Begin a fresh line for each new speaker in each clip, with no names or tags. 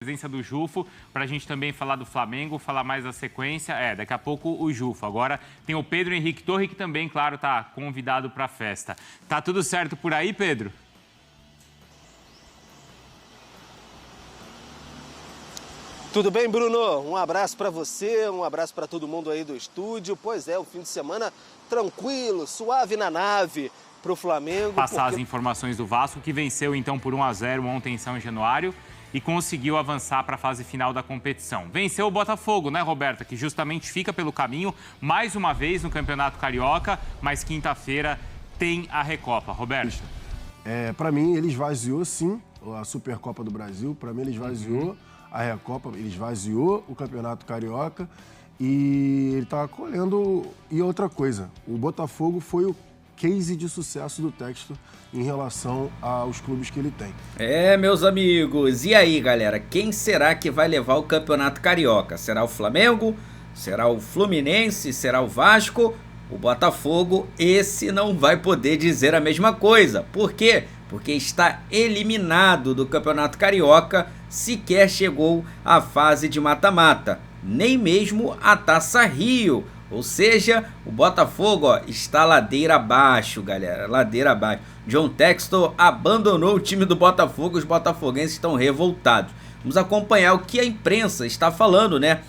presença do Jufo, para a gente também falar do Flamengo, falar mais da sequência. Daqui a pouco o Jufo. Agora tem o Pedro Henrique Torre, que também, claro, está convidado para a festa. Tá tudo certo por aí, Pedro?
Tudo bem, Bruno? Um abraço para você, um abraço para todo mundo aí do estúdio. Pois é, o fim de semana tranquilo, suave na nave para o Flamengo.
Passar as informações do Vasco, que venceu então por 1-0 ontem em São Januário e conseguiu avançar para a fase final da competição. Venceu o Botafogo, né, Roberta? Que justamente fica pelo caminho mais uma vez no Campeonato Carioca, mas quinta-feira tem a Recopa. Roberta.
Para mim, ele esvaziou sim a Supercopa do Brasil. Para mim, ele esvaziou a Recopa, ele esvaziou o Campeonato Carioca e ele está colhendo. E outra coisa, o Botafogo foi o case de sucesso do Textor em relação aos clubes que ele tem.
Meus amigos, e aí, galera, quem será que vai levar o Campeonato Carioca? Será o Flamengo? Será o Fluminense? Será o Vasco? O Botafogo, esse não vai poder dizer a mesma coisa. Por quê? Porque está eliminado do Campeonato Carioca, sequer chegou à fase de mata-mata, nem mesmo a Taça Rio. Ou seja, o Botafogo está ladeira abaixo, galera, ladeira abaixo. John Textor abandonou o time do Botafogo, os botafoguenses estão revoltados. Vamos acompanhar o que a imprensa está falando, né?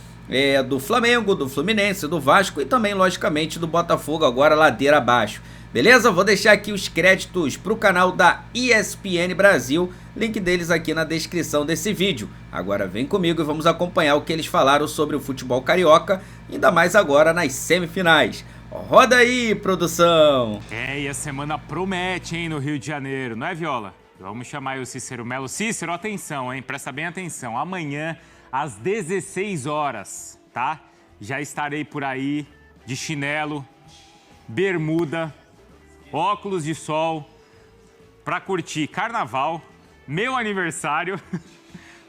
Do Flamengo, do Fluminense, do Vasco e também, logicamente, do Botafogo, agora ladeira abaixo. Beleza? Vou deixar aqui os créditos para o canal da ESPN Brasil, link deles aqui na descrição desse vídeo. Agora vem comigo e vamos acompanhar o que eles falaram sobre o futebol carioca, ainda mais agora nas semifinais. Roda aí, produção!
E a semana promete, hein, no Rio de Janeiro, não é, Viola? Vamos chamar aí o Cícero Melo. Cícero, atenção, hein? Presta bem atenção. Amanhã, às 16 horas, tá? Já estarei por aí de chinelo, bermuda, óculos de sol, pra curtir carnaval, meu aniversário,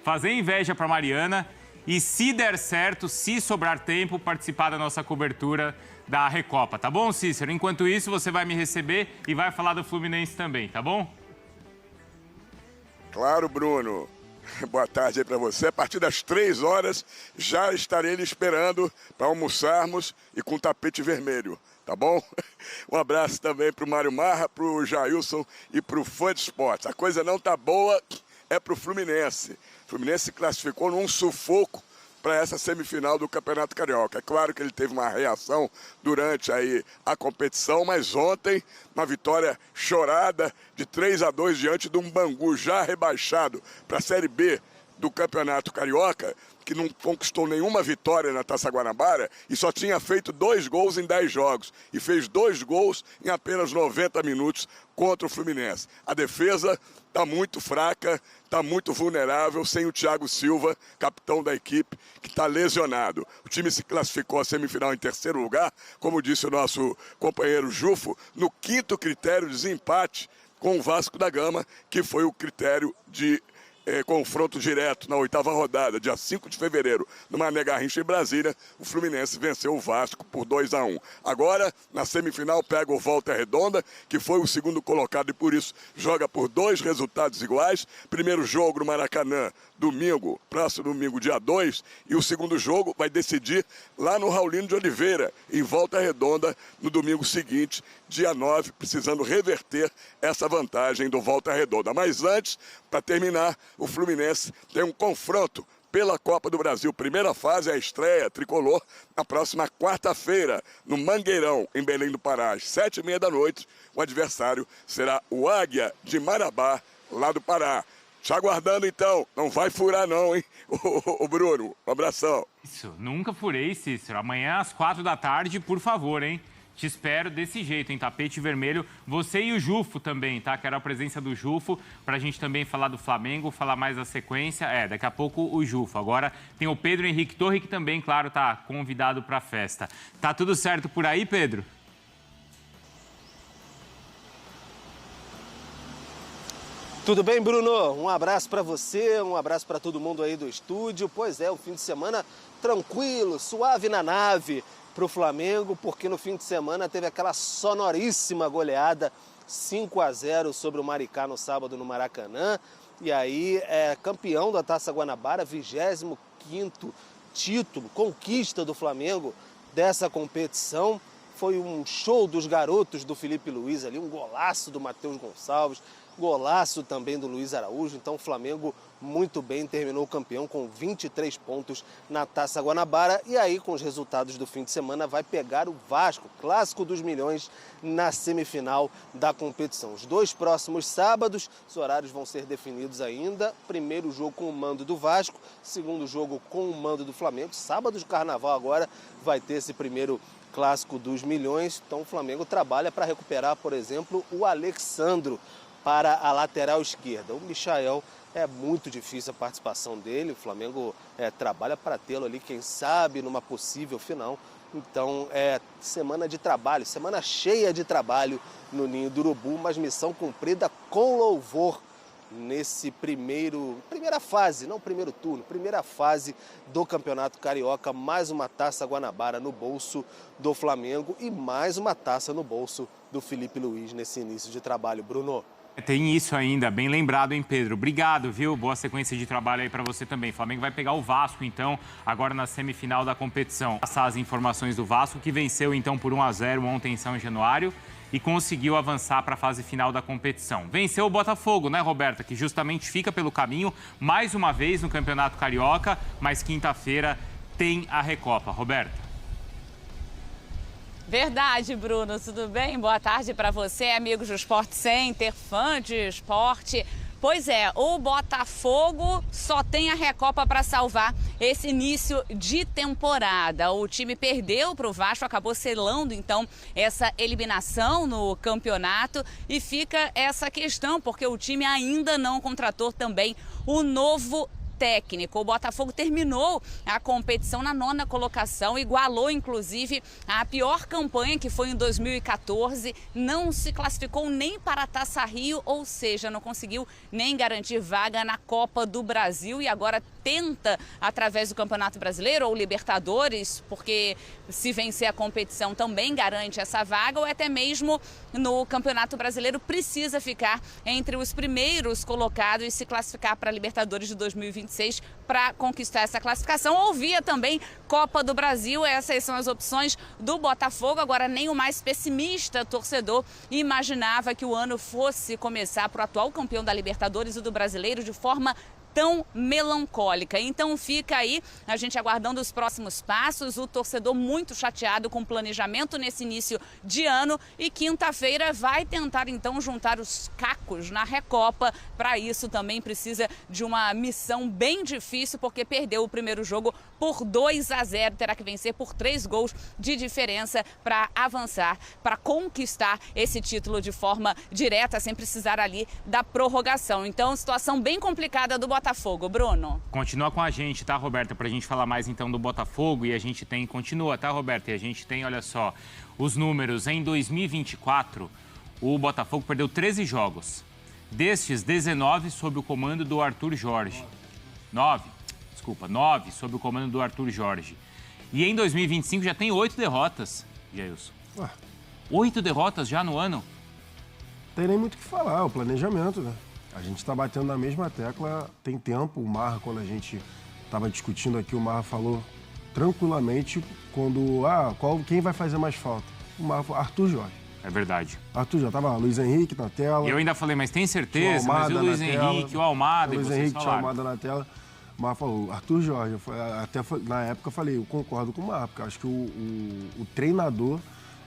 fazer inveja pra Mariana e, se der certo, se sobrar tempo, participar da nossa cobertura da Recopa, tá bom, Cícero? Enquanto isso, você vai me receber e vai falar do Fluminense também, tá bom?
Claro, Bruno. Boa tarde aí pra você. A partir das 3 horas já estarei lhe esperando para almoçarmos e com tapete vermelho. Tá bom? Um abraço também pro Mário Marra, pro Jailson e pro Fã de Esportes. A coisa não tá boa, é pro Fluminense. O Fluminense se classificou num sufoco para essa semifinal do Campeonato Carioca. É claro que ele teve uma reação durante aí a competição, mas ontem, uma vitória chorada de 3-2 diante de um Bangu já rebaixado para a Série B do Campeonato Carioca, que não conquistou nenhuma vitória na Taça Guanabara e só tinha feito 2 gols em 10 jogos. E fez 2 gols em apenas 90 minutos contra o Fluminense. A defesa está muito fraca, está muito vulnerável, sem o Thiago Silva, capitão da equipe, que está lesionado. O time se classificou à semifinal em 3º lugar, como disse o nosso companheiro Jufo, no 5º critério de desempate com o Vasco da Gama, que foi o critério de confronto direto na 8ª rodada, dia 5 de fevereiro, no Mané Garrincha em Brasília. O Fluminense venceu o Vasco por 2-1. Agora, na semifinal, pega o Volta Redonda, que foi o 2º colocado e por isso joga por 2 resultados iguais. Primeiro jogo no Maracanã, domingo, próximo domingo, dia 2, e o segundo jogo vai decidir lá no Raulino de Oliveira, em Volta Redonda, no domingo seguinte, dia 9, precisando reverter essa vantagem do Volta Redonda. Mas antes, para terminar, o Fluminense tem um confronto pela Copa do Brasil. Primeira fase, a estreia tricolor, na próxima quarta-feira, no Mangueirão, em Belém do Pará, às 7h30 da noite. O adversário será o Águia de Marabá, lá do Pará. Te aguardando, então. Não vai furar, não, hein? Ô, Bruno, um abração.
Isso, nunca furei, Cícero. Amanhã, às 4 da tarde, por favor, hein? Te espero desse jeito, em tapete vermelho. Você e o Jufo também, tá? Quero a presença do Jufo pra gente também falar do Flamengo, falar mais da sequência. Daqui a pouco o Jufo. Agora tem o Pedro Henrique Torre, que também, claro, tá convidado pra festa. Tá tudo certo por aí, Pedro?
Tudo bem, Bruno? Um abraço para você, um abraço para todo mundo aí do estúdio. Pois é, o fim de semana tranquilo, suave na nave para o Flamengo, porque no fim de semana teve aquela sonoríssima goleada 5-0 sobre o Maricá no sábado no Maracanã. E aí é campeão da Taça Guanabara, 25º título, conquista do Flamengo dessa competição. Foi um show dos garotos do Felipe Luiz ali, um golaço do Matheus Gonçalves, golaço também do Luiz Araújo. Então o Flamengo muito bem, terminou campeão com 23 pontos na Taça Guanabara. E aí, com os resultados do fim de semana, vai pegar o Vasco, clássico dos milhões, na semifinal da competição. Os 2 próximos sábados, os horários vão ser definidos ainda. Primeiro jogo com o mando do Vasco, segundo jogo com o mando do Flamengo. Sábado de Carnaval agora vai ter esse primeiro clássico dos milhões. Então o Flamengo trabalha para recuperar, por exemplo, o Alexandro para a lateral esquerda. O Michael, é muito difícil a participação dele. O Flamengo trabalha para tê-lo ali, quem sabe, numa possível final. Então é semana de trabalho, semana cheia de trabalho no Ninho do Urubu, mas missão cumprida com louvor nesse primeira fase, não primeiro turno, primeira fase do Campeonato Carioca. Mais uma Taça Guanabara no bolso do Flamengo e mais uma taça no bolso do Felipe Luiz nesse início de trabalho. Bruno.
Tem isso ainda, bem lembrado, hein, Pedro? Obrigado, viu? Boa sequência de trabalho aí para você também. O Flamengo vai pegar o Vasco, então, agora na semifinal da competição. Passar as informações do Vasco, que venceu, então, por 1-0 ontem em São Januário e conseguiu avançar para a fase final da competição. Venceu o Botafogo, né, Roberta? Que justamente fica pelo caminho, mais uma vez no Campeonato Carioca, mas quinta-feira tem a Recopa. Roberta.
Verdade, Bruno. Tudo bem? Boa tarde para você, amigos do Sport Center, fã de esporte. Pois é, o Botafogo só tem a Recopa para salvar esse início de temporada. O time perdeu para o Vasco, acabou selando então essa eliminação no campeonato e fica essa questão, porque o time ainda não contratou também o novo técnico. O Botafogo terminou a competição na 9ª colocação, igualou inclusive a pior campanha que foi em 2014, não se classificou nem para a Taça Rio, ou seja, não conseguiu nem garantir vaga na Copa do Brasil e agora tenta através do Campeonato Brasileiro ou Libertadores, porque se vencer a competição também garante essa vaga, ou até mesmo no Campeonato Brasileiro precisa ficar entre os primeiros colocados e se classificar para a Libertadores de 2026 para conquistar essa classificação, ou via também Copa do Brasil. Essas são as opções do Botafogo. Agora, nem o mais pessimista torcedor imaginava que o ano fosse começar para o atual campeão da Libertadores e do Brasileiro de forma tão melancólica. Então fica aí a gente aguardando os próximos passos, o torcedor muito chateado com o planejamento nesse início de ano, e quinta-feira vai tentar então juntar os cacos na Recopa. Para isso também precisa de uma missão bem difícil, porque perdeu o primeiro jogo por 2-0, terá que vencer por 3 gols de diferença para avançar, para conquistar esse título de forma direta, sem precisar ali da prorrogação. Então, situação bem complicada do Botafogo, Bruno.
Continua com a gente, tá, Roberta? Pra gente falar mais então do Botafogo. E a gente tem, continua, tá, Roberta? E a gente tem, olha só, os números. Em 2024, o Botafogo perdeu 13 jogos. Destes, 19 sob o comando do Arthur Jorge. 9 sob o comando do Arthur Jorge. E em 2025 já tem 8 derrotas, Jailson. 8 derrotas já no ano?
Tem nem muito o que falar, o planejamento, né? A gente está batendo na mesma tecla tem tempo. O Marra, quando a gente estava discutindo aqui, o Marra falou tranquilamente quando, quem vai fazer mais falta? O Marra falou, Arthur Jorge.
É verdade.
Arthur já estava lá, Luiz Henrique na tela.
E eu ainda falei, mas tem certeza? Mas o Luiz Henrique, o Almada,
o Luiz Henrique tinha o Almada na tela. O Marra falou, Arthur Jorge. Na época eu falei, eu concordo com o Marra, porque eu acho que o treinador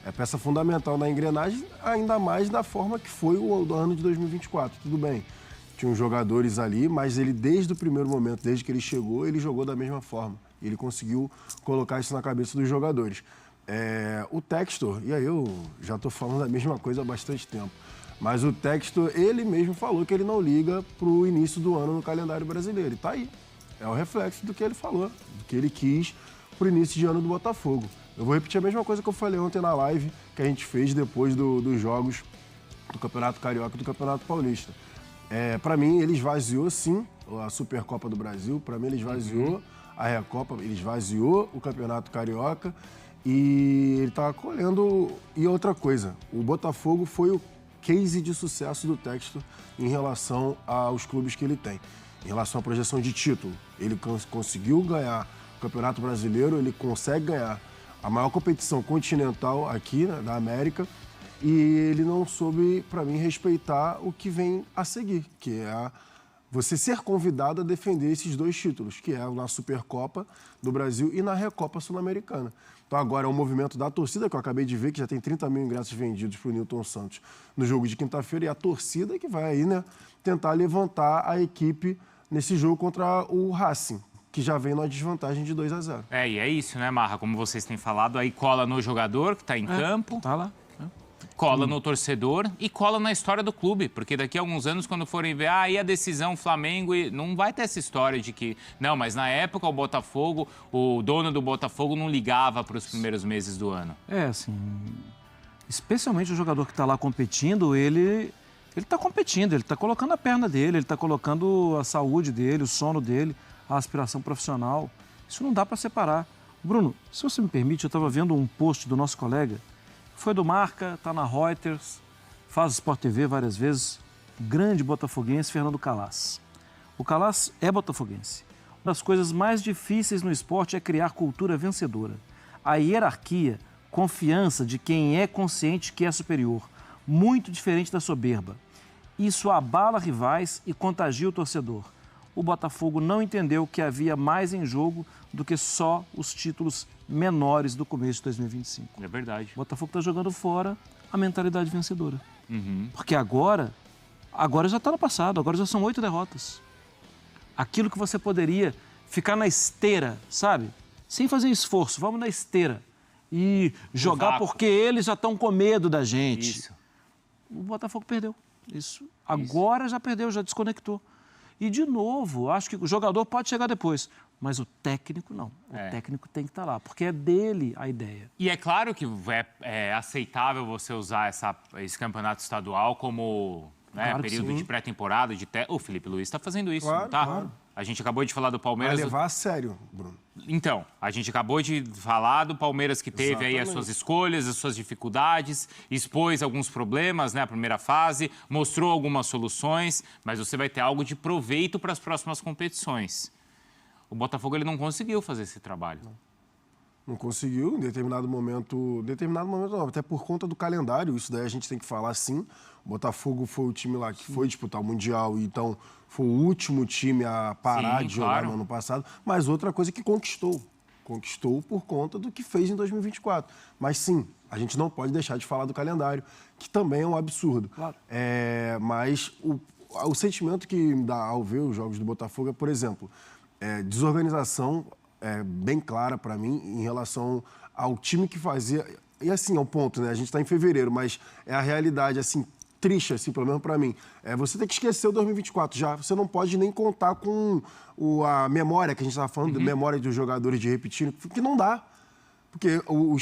é peça fundamental na engrenagem, ainda mais da forma que foi o ano de 2024. Tudo bem, tinha uns jogadores ali, mas ele, desde o primeiro momento, desde que ele chegou, ele jogou da mesma forma. Ele conseguiu colocar isso na cabeça dos jogadores. O Textor, e aí eu já estou falando a mesma coisa há bastante tempo, mas o Textor, ele mesmo falou que ele não liga para o início do ano no calendário brasileiro. E tá aí. É o reflexo do que ele falou, do que ele quis para o início de ano do Botafogo. Eu vou repetir a mesma coisa que eu falei ontem na live que a gente fez depois dos jogos do Campeonato Carioca e do Campeonato Paulista. Para mim, ele esvaziou, sim, a Supercopa do Brasil. Para mim, ele esvaziou a Recopa, ele esvaziou o Campeonato Carioca e ele está colhendo... E outra coisa, o Botafogo foi case de sucesso do Textor em relação aos clubes que ele tem. Em relação à projeção de título, ele conseguiu ganhar o Campeonato Brasileiro, ele consegue ganhar a maior competição continental aqui, né, da América, e ele não soube, para mim, respeitar o que vem a seguir, que é você ser convidado a defender esses 2 títulos, que é na Supercopa do Brasil e na Recopa Sul-Americana. Então agora é um movimento da torcida, que eu acabei de ver, que já tem 30 mil ingressos vendidos para o Nilton Santos no jogo de quinta-feira, e a torcida que vai aí, né, tentar levantar a equipe nesse jogo contra o Racing, que já vem numa desvantagem de 2-0.
E é isso, né, Marra? Como vocês têm falado, aí cola no jogador que está em campo.
Tá lá.
Cola no torcedor e cola na história do clube, porque daqui a alguns anos, quando forem ver, e a decisão Flamengo, não vai ter essa história de que, não, mas na época o Botafogo, o dono do Botafogo não ligava para os primeiros meses do ano.
Assim, especialmente o jogador que está lá competindo, ele está competindo, ele está colocando a perna dele, ele está colocando a saúde dele, o sono dele, a aspiração profissional. Isso não dá para separar. Bruno, se você me permite, eu estava vendo um post do nosso colega, foi do Marca, está na Reuters, faz Sport TV várias vezes, grande botafoguense, Fernando Calas. O Calas é botafoguense. Uma das coisas mais difíceis no esporte é criar cultura vencedora. A hierarquia, confiança de quem é consciente que é superior, muito diferente da soberba. Isso abala rivais e contagia o torcedor. O Botafogo não entendeu que havia mais em jogo do que só os títulos menores do começo de 2025.
É verdade.
O Botafogo está jogando fora a mentalidade vencedora. Porque agora já está no passado, agora já são 8 derrotas. Aquilo que você poderia ficar na esteira, sabe? Sem fazer esforço, vamos na esteira. E jogar porque eles já estão com medo da gente.
Isso.
O Botafogo perdeu. Isso. Agora já perdeu, já desconectou. E, de novo, acho que o jogador pode chegar depois, mas o técnico não. O técnico tem que estar lá, porque é dele a ideia.
E é claro que é aceitável você usar esse campeonato estadual como período de pré-temporada. O Felipe Luiz está fazendo isso,
claro,
não tá?
Claro.
A gente acabou de falar do Palmeiras...
Vai levar a sério, Bruno.
Então, a gente acabou de falar do Palmeiras que teve aí as suas escolhas, as suas dificuldades, expôs alguns problemas, né, a primeira fase, mostrou algumas soluções, mas você vai ter algo de proveito para as próximas competições. O Botafogo ele não conseguiu fazer esse trabalho.
Não conseguiu, em determinado momento não, até por conta do calendário, isso daí a gente tem que falar sim. O Botafogo foi o time lá que foi disputar o Mundial, então foi o último time a parar de jogar no ano passado, mas outra coisa que conquistou por conta do que fez em 2024. Mas sim, a gente não pode deixar de falar do calendário, que também é um absurdo.
Claro.
Mas o sentimento que me dá ao ver os jogos do Botafogo é, por exemplo, desorganização bem clara para mim em relação ao time que fazia... E assim, é um ponto, né? A gente está em fevereiro, mas é a realidade, assim, triste, assim, pelo menos para mim. Você tem que esquecer o 2024 já. Você não pode nem contar com a memória que a gente estava falando, da memória dos jogadores de repetir, que não dá. Porque o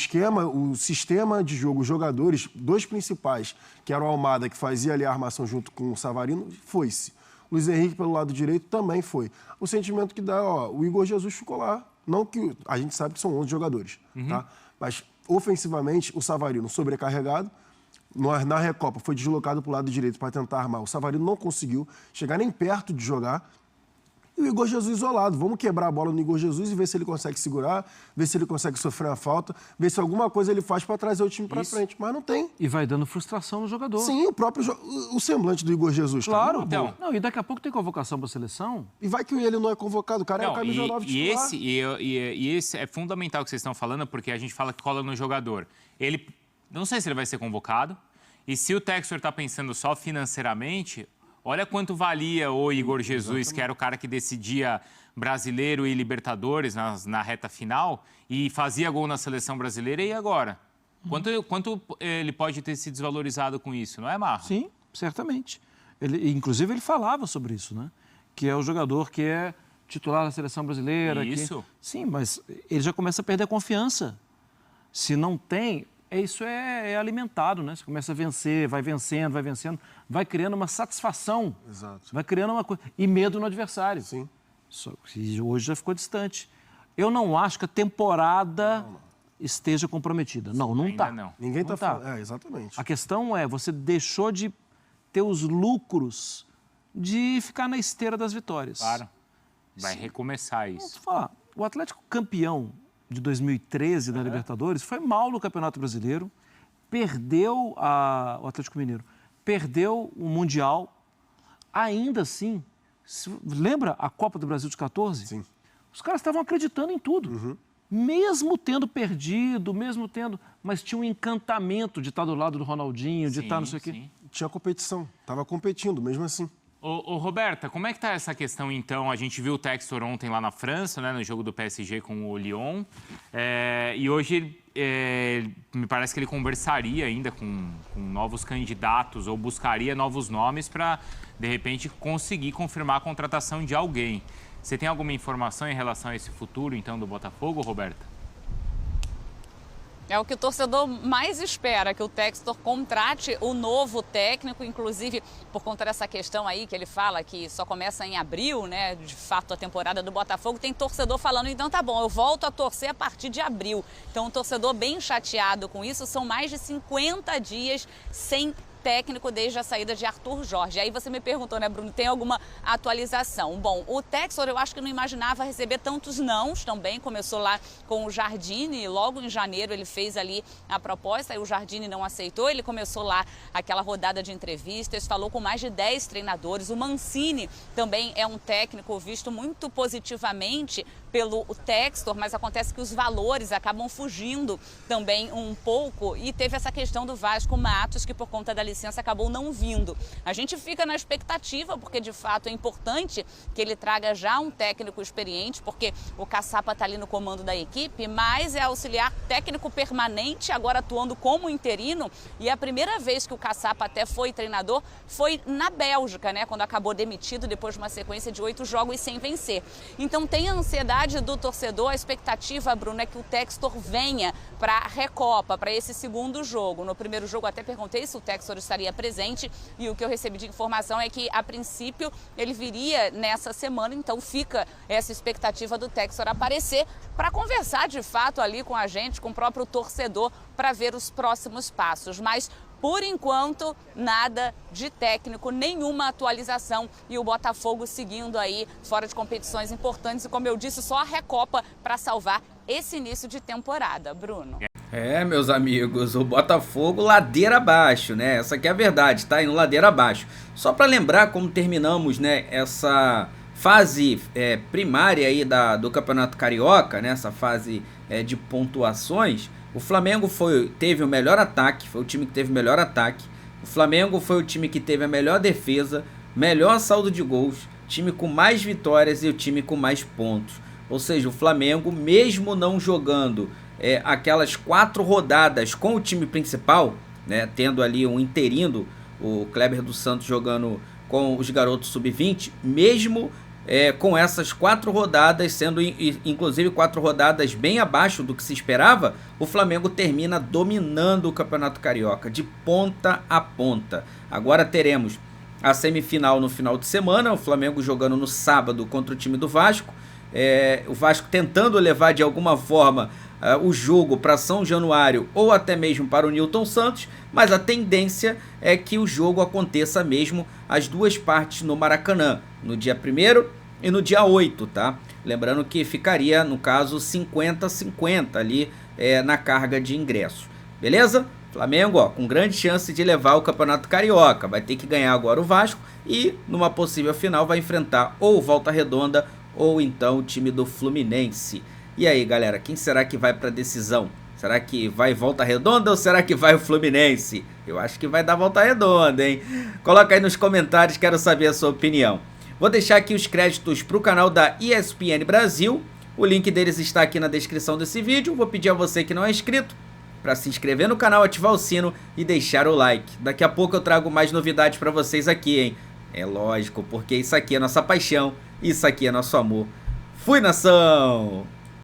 sistema de jogo, os jogadores, 2 principais, que era o Almada, que fazia ali a armação junto com o Savarino, foi-se. Luiz Henrique, pelo lado direito, também foi. O sentimento que dá, o Igor Jesus ficou lá. Não que a gente sabe que são 11 jogadores, tá? Mas, ofensivamente, o Savarino sobrecarregado. Na Recopa, foi deslocado para o lado direito para tentar armar. O Savarino não conseguiu chegar nem perto de jogar. E o Igor Jesus isolado. Vamos quebrar a bola no Igor Jesus e ver se ele consegue segurar, ver se ele consegue sofrer a falta, ver se alguma coisa ele faz para trazer o time para frente. Mas não tem.
E vai dando frustração no jogador.
Sim, o semblante do Igor Jesus.
Claro.
Então.
Não, e daqui a pouco tem convocação para a seleção.
E vai que ele não é convocado. O cara é o camisa 9 titular.
E esse é fundamental que vocês estão falando, porque a gente fala que cola no jogador. Ele, não sei se ele vai ser convocado. E se o Textor está pensando só financeiramente... Olha quanto valia o Igor Jesus, que era o cara que decidia Brasileiro e Libertadores na reta final e fazia gol na seleção brasileira, e agora? Quanto ele pode ter se desvalorizado com isso, não é, Marra?
Sim, certamente. Inclusive, ele falava sobre isso, né? Que é o jogador que é titular da seleção brasileira.
Isso.
Sim, mas ele já começa a perder a confiança. Se não tem... Isso é alimentado, né? Você começa a vencer, vai vencendo, vai criando uma satisfação.
Exato.
Vai criando uma coisa. E medo no adversário.
Sim.
Só que hoje já ficou distante. Eu não acho que a temporada esteja comprometida. Não está.
Ainda não.
Ninguém
Não
está
tá.
falando. Exatamente.
A questão é, você deixou de ter os lucros de ficar na esteira das vitórias.
Claro. Vai recomeçar isso.
Vou falar, o Atlético campeão de 2013 da Libertadores foi mal no Campeonato Brasileiro, perdeu o Atlético Mineiro, perdeu o Mundial. Ainda assim, lembra a Copa do Brasil de 14?
Sim.
Os caras estavam acreditando em tudo. Mesmo tendo perdido, mas tinha um encantamento de estar do lado do Ronaldinho, de estar não sei o quê.
Sim.
Tinha competição. Estava competindo, mesmo assim.
Ô, Roberta, como é que tá essa questão, então? A gente viu o Textor ontem lá na França, né, no jogo do PSG com o Lyon. E hoje me parece que ele conversaria ainda com novos candidatos ou buscaria novos nomes para, de repente, conseguir confirmar a contratação de alguém. Você tem alguma informação em relação a esse futuro, então, do Botafogo, Roberta?
É o que o torcedor mais espera, que o Textor contrate o novo técnico, inclusive por conta dessa questão aí que ele fala que só começa em abril, né, de fato a temporada do Botafogo, tem torcedor falando, então tá bom, eu volto a torcer a partir de abril. Então um torcedor bem chateado com isso, são mais de 50 dias sem técnico desde a saída de Arthur Jorge. Aí você me perguntou, né, Bruno, tem alguma atualização? Bom, o Textor eu acho que não imaginava receber tantos nãos também, começou lá com o Jardine, logo em janeiro ele fez ali a proposta, aí o Jardine não aceitou, ele começou lá aquela rodada de entrevistas, falou com mais de 10 treinadores, o Mancini também é um técnico visto muito positivamente pelo Textor, mas acontece que os valores acabam fugindo também um pouco e teve essa questão do Vasco Matos, que por conta da licença acabou não vindo. A gente fica na expectativa, porque de fato é importante que ele traga já um técnico experiente, porque o Caçapa está ali no comando da equipe, mas é auxiliar técnico permanente, agora atuando como interino, e a primeira vez que o Caçapa até foi treinador foi na Bélgica, né, quando acabou demitido depois de uma sequência de 8 jogos sem vencer. Então tem a ansiedade do torcedor, a expectativa, Bruno, é que o Textor venha para a Recopa, para esse segundo jogo. No primeiro jogo até perguntei se o Textor estaria presente e o que eu recebi de informação é que, a princípio, ele viria nessa semana, então fica essa expectativa do Textor aparecer para conversar de fato ali com a gente, com o próprio torcedor, para ver os próximos passos. Mas por enquanto, nada de técnico, nenhuma atualização e o Botafogo seguindo aí fora de competições importantes e, como eu disse, só a Recopa para salvar esse início de temporada, Bruno.
Meus amigos, o Botafogo ladeira abaixo, né? Essa aqui é a verdade, tá indo ladeira abaixo. Só para lembrar como terminamos, né, essa fase primária aí do Campeonato Carioca, né, essa fase de pontuações. O Flamengo teve o melhor ataque, foi o time que teve o melhor ataque. O Flamengo foi o time que teve a melhor defesa, melhor saldo de gols, time com mais vitórias e o time com mais pontos. Ou seja, o Flamengo, mesmo não jogando aquelas 4 rodadas com o time principal, né, tendo ali um interino, o Kleber dos Santos jogando com os garotos sub-20, mesmo com essas 4 rodadas, sendo inclusive 4 rodadas bem abaixo do que se esperava, o Flamengo termina dominando o Campeonato Carioca, de ponta a ponta. Agora teremos a semifinal no final de semana, o Flamengo jogando no sábado contra o time do Vasco, o Vasco tentando levar de alguma forma o jogo para São Januário ou até mesmo para o Nilton Santos, mas a tendência é que o jogo aconteça mesmo as duas partes no Maracanã, no dia 1º e no dia 8, tá? Lembrando que ficaria, no caso, 50-50 ali na carga de ingressos, beleza? Flamengo, com grande chance de levar o Campeonato Carioca, vai ter que ganhar agora o Vasco e numa possível final vai enfrentar ou o Volta Redonda ou então o time do Fluminense. E aí, galera, quem será que vai para a decisão? Será que vai Volta Redonda ou será que vai o Fluminense? Eu acho que vai dar Volta Redonda, hein? Coloca aí nos comentários, quero saber a sua opinião. Vou deixar aqui os créditos para o canal da ESPN Brasil. O link deles está aqui na descrição desse vídeo. Vou pedir a você que não é inscrito para se inscrever no canal, ativar o sino e deixar o like. Daqui a pouco eu trago mais novidades para vocês aqui, hein? É lógico, porque isso aqui é nossa paixão, isso aqui é nosso amor. Fui, nação!